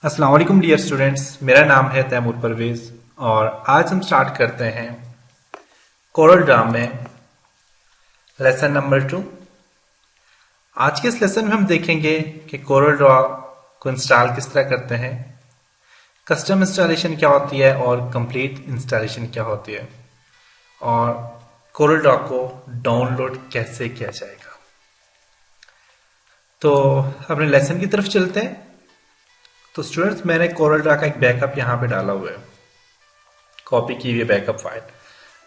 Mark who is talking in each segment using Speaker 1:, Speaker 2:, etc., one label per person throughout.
Speaker 1: अस्सलाम वालेकुम dear students, मेरा नाम है तैमूर परवेज और आज हम स्टार्ट करते हैं कोरल ड्रा में लेसन नंबर 2। आज के इस लेसन में हम देखेंगे कि कोरल ड्रा को इंस्टॉल किस तरह करते हैं, कस्टम इंस्टॉलेशन क्या होती है और कंप्लीट इंस्टॉलेशन क्या होती है, और कोरल ड्रा को डाउनलोड कैसे किया जाएगा। तो अपने लेसन की तरफ चलते हैं। तो स्टूडेंट्स, मैंने कोरल ड्रा का एक बैकअप यहाँ पे डाला हुआ है, कॉपी की हुई बैकअप फाइल।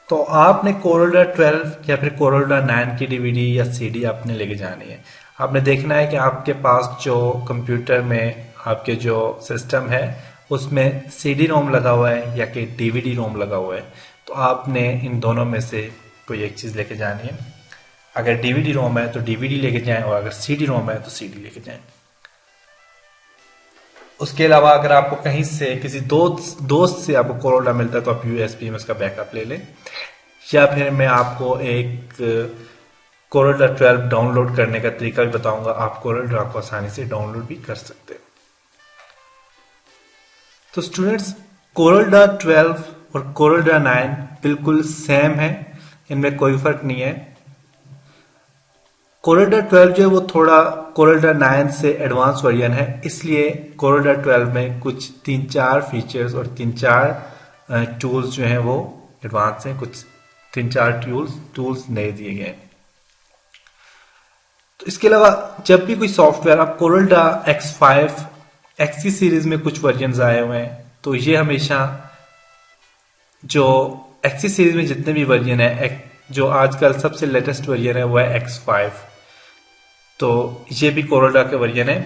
Speaker 1: तो आपने कोरल ड्रा 12 या फिर कोरल ड्रा 9 की डीवीडी या सीडी आपने लेके जानी है। आपने देखना है कि आपके पास जो कंप्यूटर में आपके जो सिस्टम है उसमें सीडी रोम लगा हुआ है या कि डीवीडी रोम लगा हुआ है। तो आपने इन दोनों में से कोई एक चीज़ लेके जानी है। अगर डीवीडी रोम है तो डीवीडी लेके जाएं और अगर सीडी रोम है तो सीडी लेके जाएं। उसके अलावा अगर आपको कहीं से किसी दोस्त से आपको कोरल ड्रा मिलता है तो आप यूएसबी में उसका बैकअप ले लें, या फिर मैं आपको एक कोरल ड्रा 12 डाउनलोड करने का तरीका भी बताऊंगा। आप कोरल ड्रा को आसानी से डाउनलोड भी कर सकते हैं। तो स्टूडेंट्स, कोरल ड्रा 12 और कोरल ड्रा 9 बिल्कुल सेम है, इनमें कोई फर्क नहीं है। कोरल ड्रा 12 जो है वो थोड़ा कोरल ड्रा 9 से एडवांस वर्जन है, इसलिए कोरल ड्रा 12 में कुछ 3-4 फीचर्स और 3-4 टूल्स जो हैं वो एडवांस हैं, कुछ 3-4 टूल्स नए दिए गए हैं। तो इसके अलावा जब भी कोई सॉफ्टवेयर, आप कोरल ड्रा X5 X की सीरीज में कुछ वर्जन आए हुए हैं, तो ये हमेशा जो X की सीरीज में जितने भी वर्जन है, जो आजकल सबसे लेटेस्ट वर्जन है वो है X5। तो ये भी कोरल ड्रा का वर्जन है।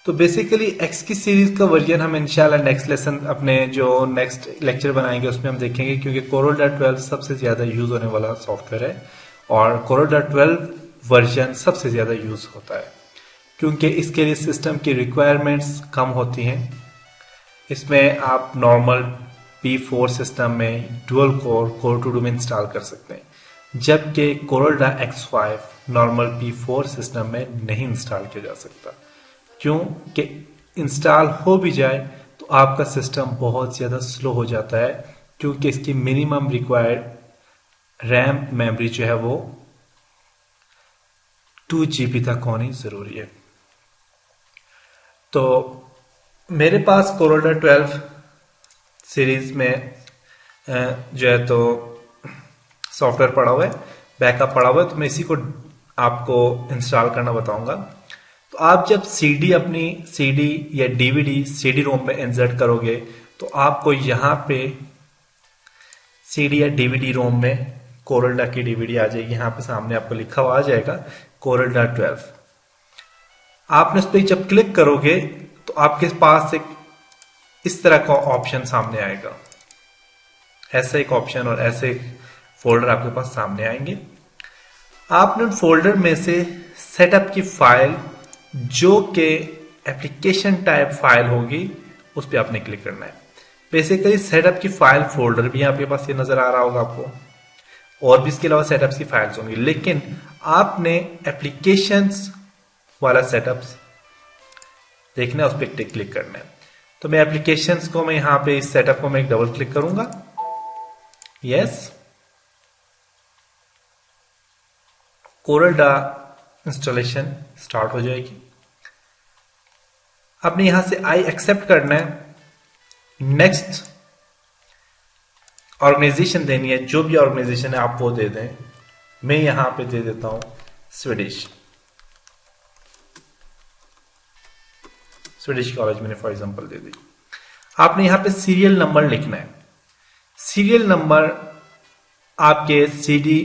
Speaker 1: तो बेसिकली X की सीरीज का वर्जन हम इंशाल्लाह नेक्स्ट लेसन, अपने जो नेक्स्ट लेक्चर बनाएंगे उसमें हम देखेंगे, क्योंकि कोरल ड्रा 12 सबसे ज्यादा यूज होने वाला सॉफ्टवेयर है और कोरल ड्रा 12 वर्जन सबसे ज्यादा यूज होता है, क्योंकि इसके लिए सिस्टम की रिक्वायरमेंट्स कम होती हैं। इसमें आप नॉर्मल P4 सिस्टम में डुअल कोर टू डू में इंस्टॉल कर सकते हैं, जबकि Corel Draw X5 normal P4 system में नहीं इंस्टॉल किया जा सकता। क्यों कि इंस्टॉल हो भी जाए तो आपका सिस्टम बहुत ज़्यादा स्लो हो जाता है, क्योंकि इसकी मिनिमम रिक्वायर्ड रैम मेमोरी जो है वो 2 GB तक होनी ज़रूरी है। तो मेरे पास कोरल ड्रा 12 सीरीज में जो है तो सॉफ्टवेयर पड़ा हुआ है, बैकअप पड़ा हुआ है, तो मैं इसी को आपको इंस्टॉल करना बताऊंगा। तो आप जब अपनी सीडी या डीवीडी सीडी रोम में इंसर्ट करोगे तो आपको यहाँ पे सीडी या डीवीडी रोम में कोरल ड्रा की डीवीडी आ जाएगी। यहाँ पे सामने आपको लिखा हुआ आ जाएगा कोरल ड्रा 12। आपने उस पर जब क्लिक करोगे तो आपके पास एक इस तरह का ऑप्शन सामने आएगा, ऐसा एक ऑप्शन और ऐसे फोल्डर आपके पास सामने आएंगे। आपने उन फोल्डर में से सेटअप की फाइल जो कि एप्लीकेशन टाइप फाइल होगी उस पर आपने क्लिक करना है। बेसिकली सेटअप की फाइल फोल्डर भी आपके पास ये नजर आ रहा होगा आपको, और भी इसके अलावा सेटअप्स की फाइल्स होंगी, लेकिन आपने एप्लीकेशंस वाला सेटअप्स देखना है, उस पर क्लिक करना है। तो मैं एप्लीकेशंस को, मैं यहां पे इस सेटअप को मैं एक डबल क्लिक करूंगा, yes. Corel Draw installation start हो जाएगी। आपने यहां से आई एक्सेप्ट करना है, नेक्स्ट ऑर्गेनाइजेशन देनी है, जो भी ऑर्गेनाइजेशन है आप वो दे दें। मैं यहां पे दे देता हूं स्वीडिश कॉलेज मैंने फॉर एग्जांपल दे दी। आपने यहां पे सीरियल नंबर लिखना है। सीरियल नंबर आपके सीडी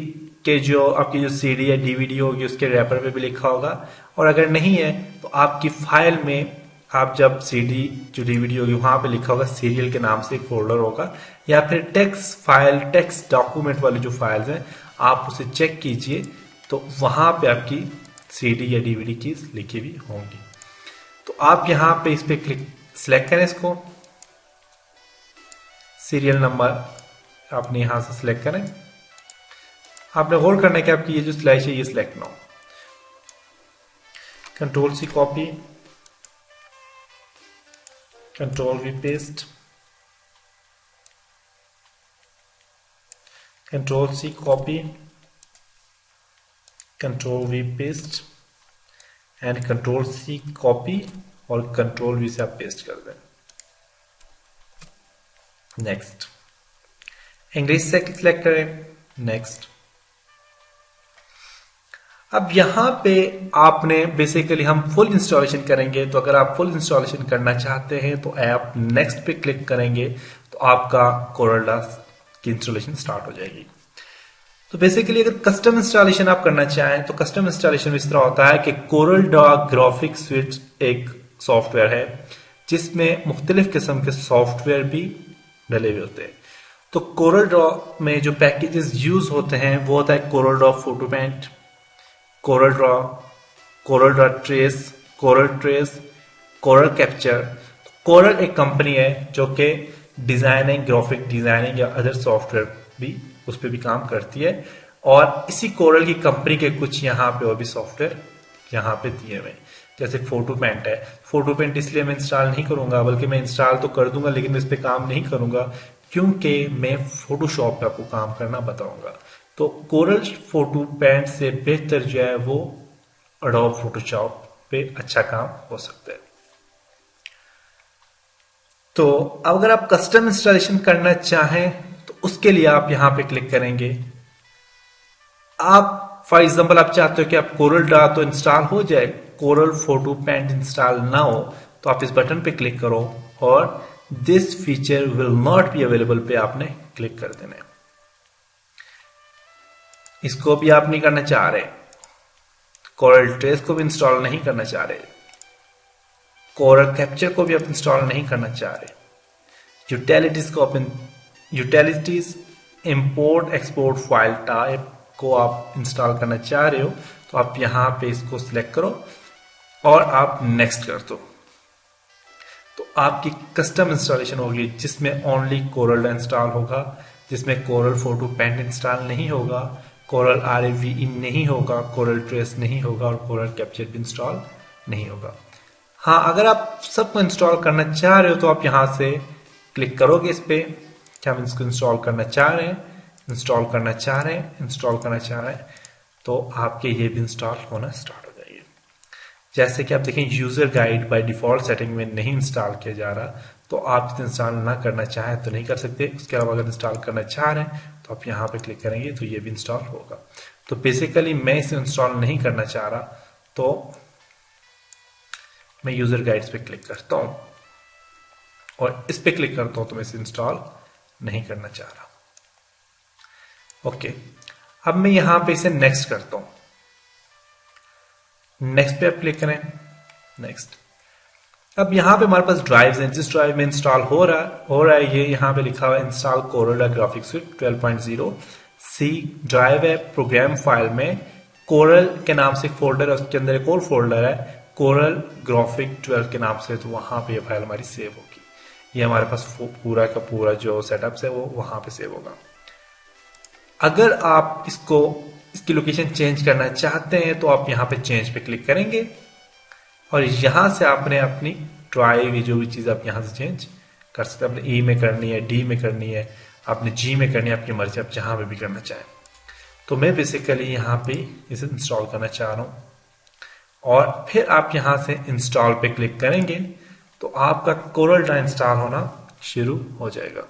Speaker 1: के जो आपकी जो सीडी या डीवीडी होगी उसके रैपर पे भी लिखा होगा, और अगर नहीं है तो आपकी फाइल में आप जब सीडी जो डीवीडी होगी वहां पे लिखा होगा सीरियल के नाम से एक फोल्डर होगा, या फिर टेक्स्ट फाइल, टेक्स्ट डॉक्यूमेंट वाली जो फाइल्स हैं आप उसे चेक कीजिए, तो वहां पे आपकी सीडी या डीवीडी की लिखी हुई होंगी। तो आप यहां पे इस पे क्लिक सिलेक्ट करें, इसको सीरियल नंबर आपने यहां से सिलेक्ट करें। आपने गौर करना है कि आपकी ये जो स्लैश है ये सिलेक्ट ना हो। Control C copy, control V paste, control C copy, control V paste and control C copy और कंट्रोल वी से आप पेस्ट कर दें। नेक्स्ट, इंग्लिश से सिलेक्ट करें, नेक्स्ट। अब यहां पे आपने बेसिकली हम फुल इंस्टॉलेशन करेंगे, तो अगर आप फुल इंस्टॉलेशन करना चाहते हैं तो आप नेक्स्ट पे क्लिक करेंगे तो आपका कोरल की इंस्टॉलेशन स्टार्ट हो जाएगी। तो बेसिकली अगर कस्टम इंस्टॉलेशन आप करना चाहें तो कस्टम इंस्टॉलेशन इस तरह होता है कि कोरल ग्राफिक स्विच एक सॉफ्टवेयर है जिसमें मुख्तलिफ किस्म के सॉफ्टवेयर भी डले हुए होते हैं। तो कोरल ड्रॉ में जो पैकेजेस यूज होते हैं वो होता है Corel Draw Photo Paint, Corel Draw, Corel Draw Trace, Corel Capture. Corel एक कंपनी है जो कि डिजाइनिंग, ग्राफिक डिजाइनिंग या अदर सॉफ्टवेयर भी उस पर भी काम करती है, और इसी कोरल की कंपनी के कुछ यहाँ पे और भी सॉफ्टवेयर यहाँ पे दिए हुए, जैसे फोटो पेंट है। फोटो पेंट इसलिए मैं इंस्टॉल नहीं करूंगा, बल्कि मैं इंस्टॉल तो कर दूंगा लेकिन इस पे काम नहीं करूंगा क्योंकि मैं फोटोशॉप पे आपको काम करना बताऊंगा। तो कोरल फोटो पेंट से बेहतर जो है वो एडोब फोटोशॉप पे अच्छा काम हो सकता है। तो अगर आप कस्टम इंस्टॉलेशन करना चाहें तो उसके लिए आप यहां पे क्लिक करेंगे। आप फॉर एग्जांपल आप चाहते हो कि आप कोरल ड्रॉ तो इंस्टॉल हो जाए, कोरल फोटो पेंट इंस्टॉल ना हो, तो आप इस बटन पे क्लिक करो और this feature will not be available पे आपने क्लिक कर देना है। इसको भी आप नहीं करना चाह रहे, कोरल ट्रेस को भी इंस्टॉल नहीं करना चाह रहे, कोरल कैप्चर को भी आप इंस्टॉल नहीं करना चाह रहे, utilities import export file type को आप इंस्टॉल करना चाह रहे हो, तो आप यहां पे इसको सिलेक्ट करो और आप नेक्स्ट कर दो। तो आपकी कस्टम इंस्टॉलेशन होगी जिसमें ओनली कोरल इंस्टॉल होगा, जिसमें कोरल फोटो पेंट इंस्टॉल नहीं होगा, कोरल RAVE नहीं होगा, कोरल ट्रेस नहीं होगा और कोरल कैप्चर भी इंस्टॉल नहीं होगा। हाँ, अगर आप सबको इंस्टॉल करना चाह रहे हो तो आप यहां से क्लिक करोगे इस पे कि हम इसको इंस्टॉल करना चाह रहे हैं, इंस्टॉल करना चाह रहे हैं, इंस्टॉल करना चाह रहे हैं, तो आपके ये भी इंस्टॉल होना स्टार्ट हो जाएगी। जैसे कि आप देखें user guide by default setting में नहीं इंस्टॉल किया जा रहा, तो आप इंस्टॉल ना करना चाहें तो नहीं कर सकते। उसके अलावा अगर इंस्टॉल करना चाह रहे हैं तो आप यहाँ पे क्लिक करेंगे तो ये भी इंस्टॉल होगा। तो बेसिकली मैं इसे इंस्टॉल नहीं करना चाह रहा, तो मैं यूजर गाइड्स पे क्लिक करता हूं और इस पे क्लिक करता हूं तो मैं इसे इंस्टॉल नहीं करना चाह रहा। ओके, अब मैं यहां पे इसे नेक्स्ट करता हूं, नेक्स्ट पे आप क्लिक करें, नेक्स्ट। अब यहां पे हमारे पास ड्राइव्स हैं, जिस ड्राइव में इंस्टॉल हो रहा है ये यहां पे लिखा हुआ है install Corel Graphics Suite 12.0 C drive है। प्रोग्राम फाइल में कोरल के नाम से एक फोल्डर है, उसके अंदर एक और फोल्डर है कोरल ग्राफिक 12 के नाम से, तो वहां पे ये फाइल हमारी सेव होगी। ये हमारे पास पूरा का पूरा जो सेटअप है वो वहां पे सेव होगा। अगर आप इसकी लोकेशन चेंज करना चाहते हैं तो आप यहां पे चेंज पे क्लिक करेंगे और यहां से आपने अपनी ड्राइव जो भी चीज आप यहां से चेंज कर सकते हैं। आपने E में करनी है, D में करनी है, आपने G में करनी है, आपकी मर्जी, आप जहां पे भी करना चाहें। तो मैं बेसिकली यहां पे इसे इंस्टॉल करना चाह रहा हूं और फिर आप यहां से इंस्टॉल पे क्लिक करेंगे तो आपका कोरल ड्रॉ इंस्टॉल होना शुरू हो जाएगा।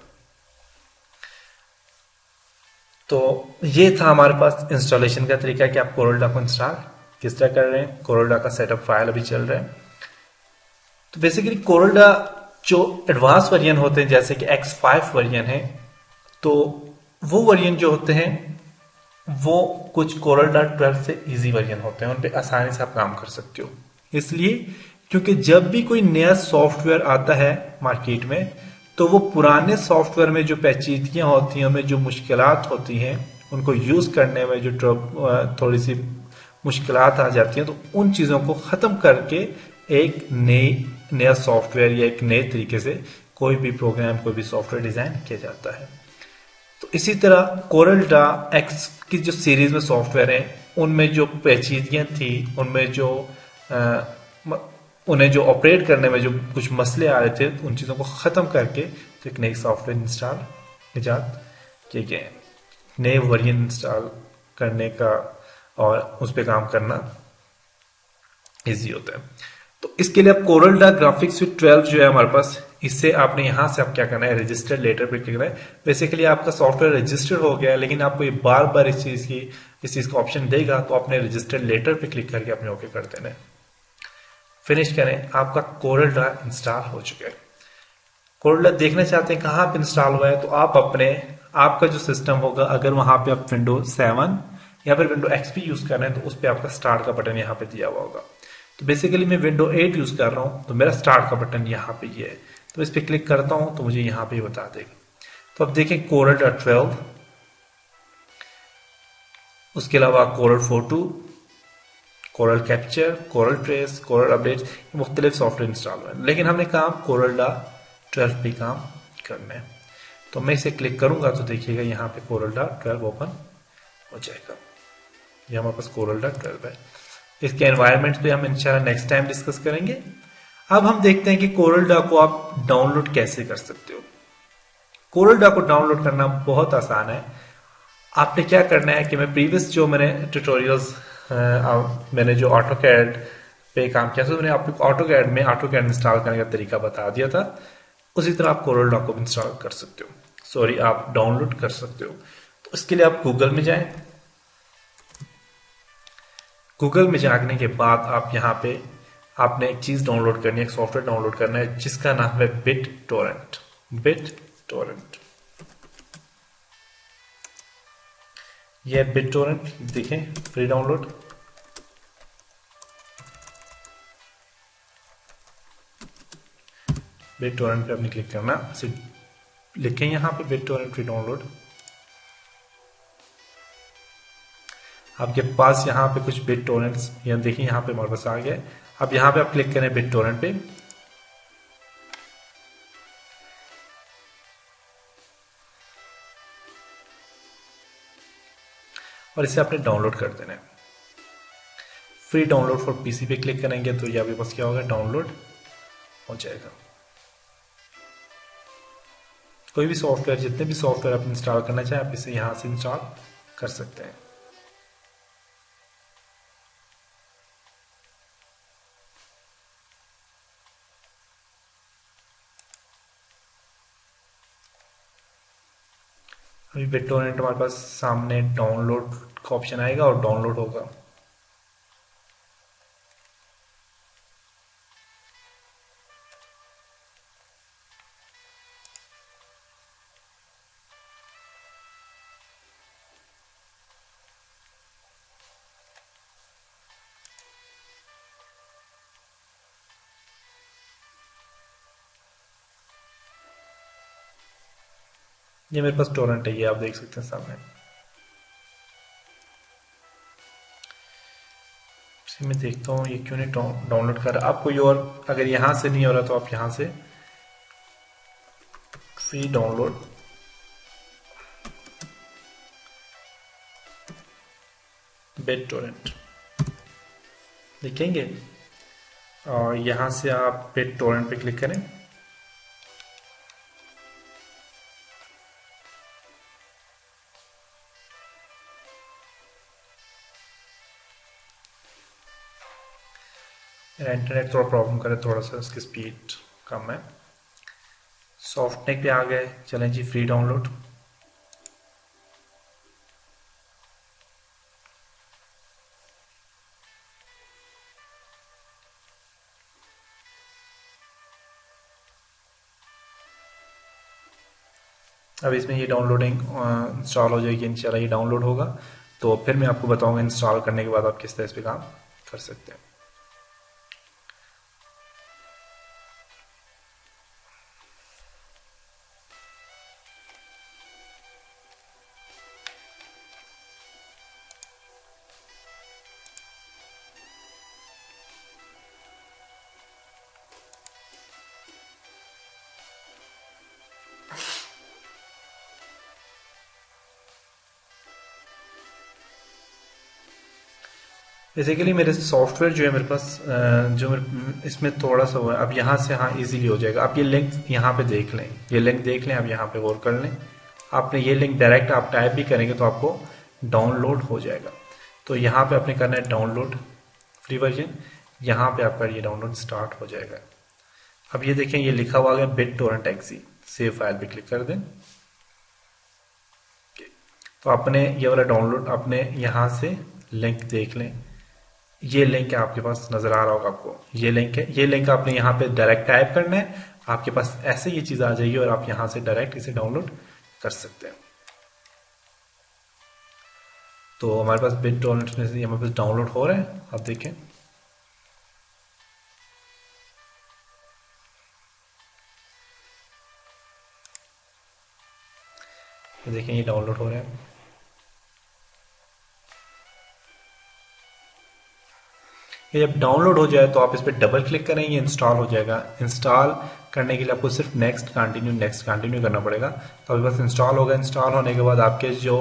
Speaker 1: तो ये था हमारे पास इंस्टॉलेशन का तरीका कि आप कोरल ड्रॉ को इंस्टॉल किस तरह कर रहे हैं। कोरल ड्रॉ का सेटअप फाइल अभी चल रहा है। तो बेसिकली कोरल ड्रॉ जो एडवांस वर्जन होते हैं जैसे कि X5 वर्जन है, तो वो वर्जन जो होते हैं वो कुछ कोरल ड्रॉ 12 से इजी वर्जन होते हैं, उन पे आसानी से आप काम कर सकते हो। इसलिए क्योंकि जब भी कोई नया सॉफ्टवेयर आता है मार्केट में तो वो पुराने सॉफ्टवेयर में जो पेचीदगियां होती हैं, उनमें जो मुश्किलात होती हैं, उनको यूज करने में जो थोड़ी सी मुश्किलात आ जाती हैं, तो उन चीजों को खत्म करके एक नया सॉफ्टवेयर या एक नए तरीके से कोई भी प्रोग्राम, कोई भी सॉफ्टवेयर डिजाइन किया जाता है। तो इसी तरह कोरल ड्रॉ एक्स की जो सीरीज में सॉफ्टवेयर है उनमें जो पेचीदगियां थी, उनमें जो उन्हें जो ऑपरेट करने में जो कुछ मसले आ रहे थे उन चीज़ों को ख़त्म करके तो एक नई सॉफ्टवेयर इंस्टॉल ईजाद किए गए हैं। नए वर्जन इंस्टॉल करने का और उस पर काम करना इजी होता है। तो इसके लिए आप कोरल ड्रा ग्राफिक्स विद 12 जो है हमारे पास, इससे आपने यहां से आप क्या करना है, रजिस्टर लेटर पे क्लिक करना है। बेसिकली आपका सॉफ्टवेयर रजिस्टर हो गया है, लेकिन आपको ये बार बार इस चीज का ऑप्शन देगा, तो आपने रजिस्टर लेटर पे क्लिक करके अपने ओके कर देना है। फिनिश करें, आपका कोरल ड्रा इंस्टॉल हो चुका है। कोरल ड्रा देखना चाहते हैं कहाँ पे इंस्टॉल हुआ है, तो आप आपका जो सिस्टम होगा, अगर वहां पे आप विंडो 7 या फिर विंडो एक्सपी यूज कर रहे हैं, तो उस पर आपका स्टार्ट का बटन यहाँ पे दिया हुआ होगा। तो बेसिकली मैं विंडो 8 यूज कर रहा हूं, तो मेरा स्टार्ट का बटन यहाँ पे ये है। तो इस पर क्लिक करता हूं तो मुझे यहाँ पे बता देगा। तो अब देखें कोरल ड्रा 12, उसके अलावा coral photo, coral Capture, coral trace, coral update, मुख्तलिफ सॉफ्टवेयर इंस्टॉल हुए हैं, लेकिन हमने काम कोरल ड्रा 12 पे काम करना है। तो मैं इसे क्लिक करूंगा तो देखिएगा यहाँ पे कोरल ड्रा 12 ओपन हो जाएगा। ये हमारे पास कोरल ड्रा 12 है। इसके एनवायरनमेंट पे हम इंशाल्लाह नेक्स्ट टाइम डिस्कस करेंगे। अब हम देखते हैं कि कोरल ड्रा को आप डाउनलोड कैसे कर सकते हो। कोरल ड्रा को डाउनलोड करना बहुत आसान है। आपने क्या करना है कि मैं प्रीवियस जो मैंने ट्यूटोरियल्स मैंने जो ऑटो कैड पे काम किया था, मैंने आपको ऑटो कैड में ऑटो कैड इंस्टॉल करने का तरीका बता दिया था। उसी तरह आप कोरल ड्रा को इंस्टॉल कर सकते हो, सॉरी आप डाउनलोड कर सकते हो। तो इसके लिए आप गूगल में जाएं। गूगल में जाने के बाद आप यहाँ पे आपने एक चीज डाउनलोड करनी है, एक सॉफ्टवेयर डाउनलोड करना है जिसका नाम है बिट टोरेंट। बिट टोरेंट, ये बिट टोरेंट, देखें फ्री डाउनलोड। बिट टोरेंट पे आपने क्लिक करना, इसे लिखें यहाँ पे बिट टोरेंट फ्री डाउनलोड। आपके पास यहाँ पे कुछ बिट टोरेंट्स, यहाँ देखिए यहाँ पे हमारे पास आ गया। अब यहाँ पे आप क्लिक करें बिट टोरेंट पे, और इसे आपने डाउनलोड कर देना है। फ्री डाउनलोड फॉर पीसी पे क्लिक करेंगे तो ये आपके पास क्या होगा, डाउनलोड हो जाएगा। कोई भी सॉफ्टवेयर, जितने भी सॉफ्टवेयर आप इंस्टॉल करना चाहें, आप इसे यहाँ से इंस्टॉल कर सकते हैं। अभी बिट टोरेंट हमारे पास सामने डाउनलोड का ऑप्शन आएगा और डाउनलोड होगा। ये मेरे पास टोरेंट है, ये आप देख सकते हैं सामने। इसे मैं देखता हूँ ये क्यों नहीं डाउनलोड कर रहा। आप कोई और, अगर यहाँ से नहीं हो रहा तो आप यहाँ से फ्री डाउनलोड बिट टोरेंट लिखेंगे और यहाँ से आप बिट टोरेंट पे क्लिक करें। मेरा इंटरनेट थोड़ा प्रॉब्लम करे, थोड़ा सा इसकी स्पीड कम है। सॉफ्टनेक पे आ गए, चलें जी फ्री डाउनलोड। अब इसमें ये डाउनलोडिंग इंस्टॉल हो जाएगी इंशाल्लाह, ये डाउनलोड होगा तो फिर मैं आपको बताऊंगा इंस्टॉल करने के बाद आप किस तरह इस पे काम कर सकते हैं। बेसिकली मेरे सॉफ्टवेयर जो है मेरे पास जो मेरे इसमें थोड़ा सा हुआ है। अब यहाँ से हाँ इजीली हो जाएगा। आप ये लिंक यहाँ पे देख लें, ये लिंक देख लें, आप यहाँ पे गौर कर लें। आपने ये लिंक डायरेक्ट आप टाइप भी करेंगे तो आपको डाउनलोड हो जाएगा। तो यहाँ पे आपने करना है डाउनलोड फ्री वर्जन, यहाँ पे आपका ये डाउनलोड स्टार्ट हो जाएगा। अब ये देखें, ये लिखा हुआ है BitTorrent exe, सेव फाइल पे क्लिक कर दें। तो आपने ये वाला डाउनलोड अपने यहाँ से लिंक देख लें, ये लिंक है आपके पास नजर आ रहा होगा आपको, ये लिंक है। ये लिंक आपने यहाँ पे डायरेक्ट टाइप करना है, आपके पास ऐसे ये चीज आ जाएगी और आप यहाँ से डायरेक्ट इसे डाउनलोड कर सकते हैं। तो हमारे पास BitTorrent में से हमारे पास डाउनलोड हो रहा है, आप देखें। ये देखें, ये डाउनलोड हो रहा है। ये जब डाउनलोड हो जाए तो आप इस पर डबल क्लिक करेंगे, इंस्टॉल हो जाएगा। इंस्टॉल करने के लिए आपको सिर्फ नेक्स्ट कंटिन्यू करना पड़ेगा। तो अभी बस इंस्टॉल होगा। इंस्टॉल होने के बाद आपके जो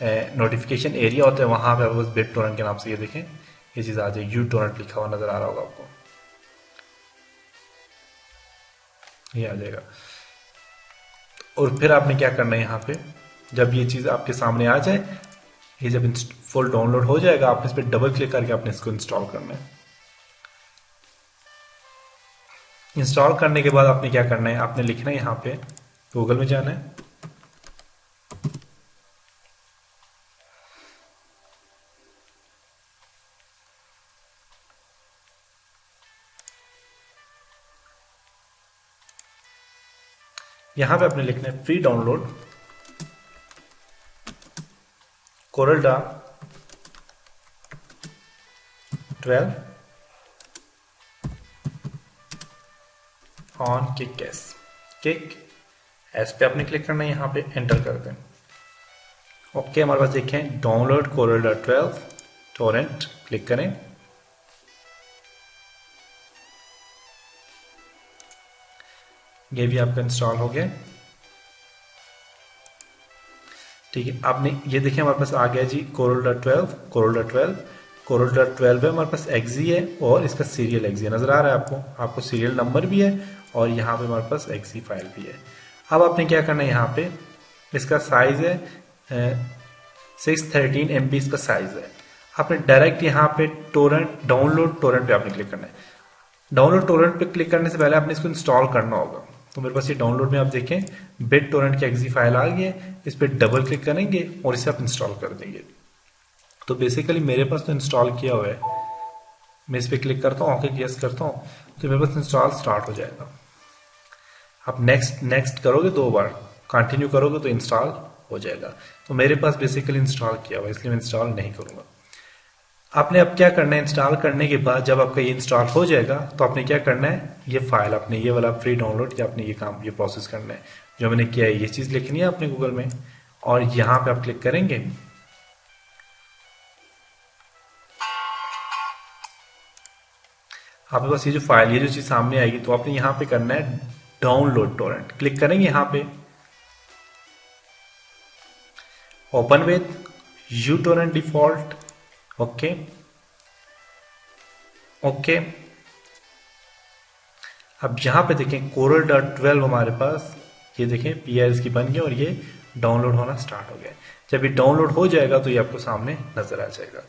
Speaker 1: नोटिफिकेशन एरिया होता है वहां पे बस BitTorrent के नाम से ये देखें, ये चीज आ जाएगी, uTorrent लिखा हुआ नजर आ रहा होगा आपको, ये आ जाएगा। और फिर आपने क्या करना है, यहाँ पे जब ये चीज आपके सामने आ जाए, ये जब फुल डाउनलोड हो जाएगा, आपने इस पर डबल क्लिक करके आपने इसको इंस्टॉल करना है। इंस्टॉल करने के बाद आपने क्या करना है, आपने लिखना है यहाँ पे, गूगल में जाना है, यहाँ पे आपने लिखना है फ्री डाउनलोड कोरलडा 12 ऑन किक एस पे आपने क्लिक करना है, यहाँ पे एंटर कर दें। ओके, हमारे पास देखें डाउनलोड कोरलडा 12 टोरेंट, क्लिक करें। ये भी आपका इंस्टॉल हो गया। ठीक है, आपने ये देखें हमारे पास आ गया जी कोरलडा 12 है हमारे पास, exe है और इसका सीरियल exe नजर आ रहा है आपको सीरियल नंबर भी है और यहाँ पे हमारे पास exe फाइल भी है। अब आपने क्या करना है, यहाँ पे इसका साइज है 613 MB इसका साइज है। आपने डायरेक्ट यहाँ पे डाउनलोड टोरेंट पे आपने क्लिक करना है। डाउनलोड टोरेंट पे क्लिक करने से पहले आपने इसको इंस्टॉल करना होगा। तो मेरे पास ये डाउनलोड में आप देखें BitTorrent की exe फाइल आ गई है, इस पर डबल क्लिक करेंगे और इसे आप इंस्टॉल कर देंगे। तो बेसिकली मेरे पास तो इंस्टॉल किया हुआ है, मैं इस पर क्लिक करता हूँ, ओके यस करता हूँ, तो मेरे पास इंस्टॉल स्टार्ट हो जाएगा। आप नेक्स्ट करोगे, 2 बार कंटिन्यू करोगे तो इंस्टॉल हो जाएगा। तो मेरे पास बेसिकली इंस्टॉल किया हुआ है, इसलिए मैं इंस्टॉल नहीं करूंगा। आपने अब क्या करना है, इंस्टॉल करने के बाद जब आपका ये इंस्टॉल हो जाएगा तो आपने क्या करना है, ये फाइल आपने ये वाला फ्री डाउनलोड या आपने ये प्रोसेस करना है जो मैंने किया है। ये चीज लिखनी है आपने गूगल में और यहाँ पे आप क्लिक करेंगे। आपके पास ये जो फाइल, ये जो चीज सामने आएगी, तो आपने यहाँ पे करना है डाउनलोड टोरेंट, क्लिक करेंगे यहाँ पे, open with uTorrent default, okay. अब यहां पे देखें Coral.12 हमारे पास, ये देखें PRs की बन गया और ये डाउनलोड होना स्टार्ट हो गया। जब ये डाउनलोड हो जाएगा तो ये आपको सामने नजर आ जाएगा।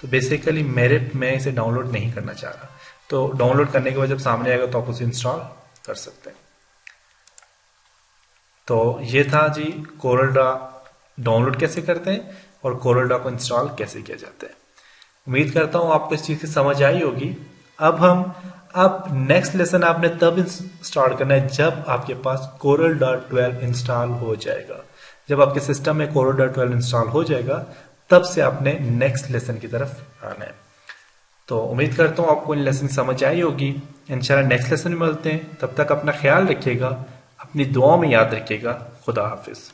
Speaker 1: तो बेसिकली मैं इसे डाउनलोड नहीं करना चाह रहा, तो डाउनलोड करने के बाद जब सामने आएगा तो आप उसे इंस्टॉल कर सकते हैं। तो ये था जी Corelda डाउनलोड कैसे करते हैं और Corelda को इंस्टॉल कैसे किया जाता है। उम्मीद करता हूं आपको इस चीज की समझ आई होगी। अब नेक्स्ट लेसन आपने तब स्टार्ट करना है जब आपके पास Corel.12 इंस्टॉल हो जाएगा। जब आपके सिस्टम में Corel.12 इंस्टॉल हो जाएगा तब से आपने नेक्स्ट लेसन की तरफ आना है। तो उम्मीद करता हूं आपको इन लेसन समझ आई होगी। इंशाल्लाह नेक्स्ट लेसन में मिलते हैं, तब तक अपना ख्याल रखिएगा, अपनी दुआओं में याद रखिएगा। खुदा हाफिज।